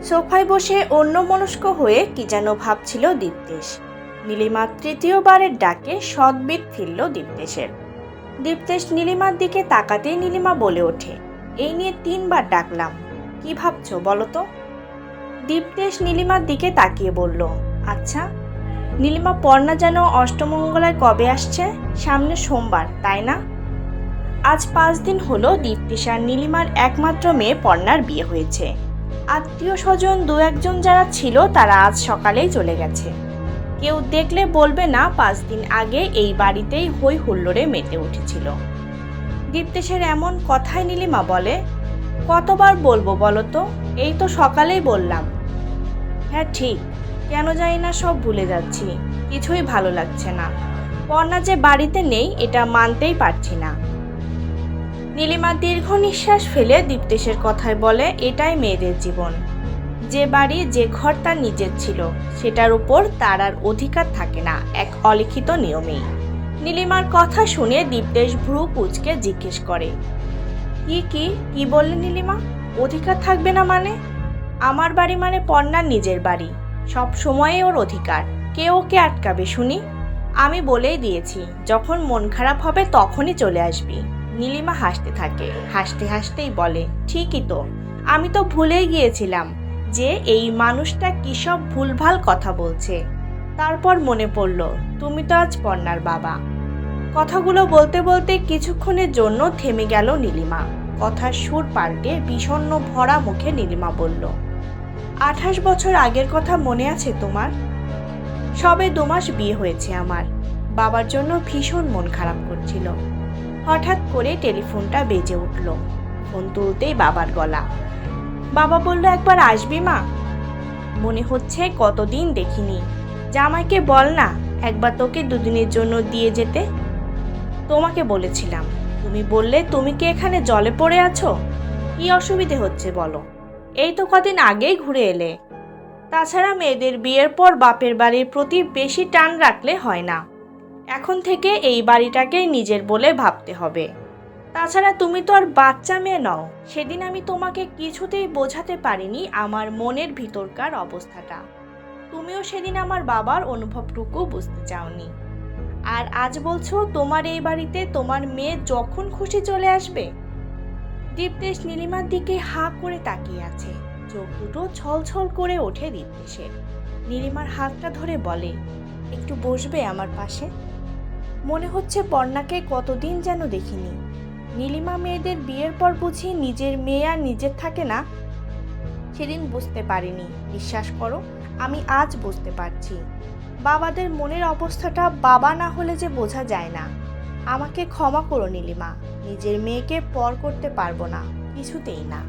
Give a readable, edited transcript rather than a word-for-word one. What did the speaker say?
সোফায় বসে অন্যমনস্ক হয়ে কি যেন ভাবছিল দীপ্তেশ। নীলিমা তৃতীয়বারের ডাকে সদ্বিদ ফিরল দীপ্তেশের। দীপ্তেশ নীলিমার দিকে তাকাতেই নীলিমা বলে ওঠে, এই নিয়ে 3বার ডাকলাম, কি ভাবছো বলো তো? দীপ্তেশ নীলিমার দিকে তাকিয়ে বলল, আচ্ছা। নীলিমা, পর্ণা যেন অষ্টমঙ্গলায় কবে আসছে? সামনে সোমবার, তাই না? আজ 5 দিন হলো দীপ্তেশ আর নীলিমার একমাত্র মেয়ে পর্ণার বিয়ে হয়েছে। আত্মীয় স্বজন 2-1জন যারা ছিল তারা আজ সকালেই চলে গেছে। কেউ দেখলে বলবে না 5 দিন আগে এই বাড়িতেই হই হুল্লোড়ে মেতে উঠেছিল। দীপ্তেশের এমন কথায় নীলিমা বলে, কতবার বলবো বলো তো? এই তো সকালেই বললাম। হ্যাঁ ঠিক, কেন জানি না সব ভুলে যাচ্ছি, কিছুই ভালো লাগছে না। পর্ণা যে বাড়িতে নেই এটা মানতেই পারছি না। নীলিমা দীর্ঘ নিঃশ্বাস ফেলে দীপ্তেশের কথায় বলে, এটাই মেয়েদের জীবন। যে বাড়ি যে ঘর তার নিজের ছিল সেটার উপর তার আর অধিকার থাকে না, এক অলিখিত নিয়মেই। নীলিমার কথা শুনে দীপ্তেশ ভ্রু কুঁচকে জিজ্ঞেস করে, কি বললে নীলিমা? অধিকার থাকবে না মানে? আমার বাড়ি মানে পর্ণার নিজের বাড়ি, সব সময়ে ওর অধিকার। কে ওকে আটকাবে শুনি? আমি বলেই দিয়েছি, যখন মন খারাপ হবে তখনই চলে আসবি। নীলিমা হাসতে থাকে, হাসতে হাসতেই বলে, ঠিকই তো, আমি তো ভুলেই গিয়েছিলাম যে এই মানুষটা কী সব ভুলভাল কথা বলছে। তারপর মনে পড়ল, তুমি তো আজ পর্ণার বাবা। কথাগুলো বলতে বলতে কিছুক্ষণের জন্য থেমে গেল নীলিমা। কথার সুর পাল্টে বিষণ্ণ ভরা মুখে নীলিমা বলল, 28 বছর আগের কথা মনে আছে তোমার? সবে 2 মাস বিয়ে হয়েছে আমার। বাবার জন্য ভীষণ মন খারাপ করছিল। হঠাৎ করে টেলিফোনটা বেজে উঠল। ফোন তুলতেই বাবার গলা। বাবা বলল, একবার আসবি মা? মনে হচ্ছে কতদিন দেখিনি। জামাইকে বল না একবার তোকে 2 দিনের জন্য দিয়ে যেতে। তোমাকে বলেছিলাম, তুমি বললে তুমি কি এখানে জলে পড়ে আছো? কি অসুবিধে হচ্ছে বলো? এই তো কদিন আগেই ঘুরে এলে। তাছাড়া মেয়েদের বিয়ের পর বাপের বাড়ির প্রতি বেশি টান রাখলে হয় না। এখন থেকে এই বাড়িটাকে নিজের বলে ভাবতে হবে। তাছাড়া তুমি তো আর বাচ্চা মেয়ে নও। সেদিন আমি তোমাকে কিছুতেই বোঝাতে পারিনি আমার মনের ভিতরকার অবস্থাটা। তুমিও সেদিন আমার বাবার অনুভবটুকু বুঝতে চাওনি। আর আজ বলছো তোমার এই বাড়িতে তোমার মেয়ে যখন খুশি চলে আসবে। দীপ্তেশ নীলিমার দিকে হাঁ করে তাকিয়ে আছে। চোখ দুটো ছলছল করে ওঠে দীপ্তেশের। নীলিমার হাতটা ধরে বলে, একটু বসবে আমার পাশে? মনে হচ্ছে পর্ণাকে কতদিন যেন দেখিনি। নীলিমা, মেয়েদের বিয়ের পর বুঝি নিজের মেয়ে আর নিজের থাকে না? সেদিন বুঝতে পারিনি, বিশ্বাস করো, আমি আজ বুঝতে পারছি। বাবাদের মনের অবস্থাটা বাবা না হলে যে বোঝা যায় না। আমাকে ক্ষমা করো নীলিমা, নিজের মেয়েকে পর করতে পারবো না, কিছুতেই না।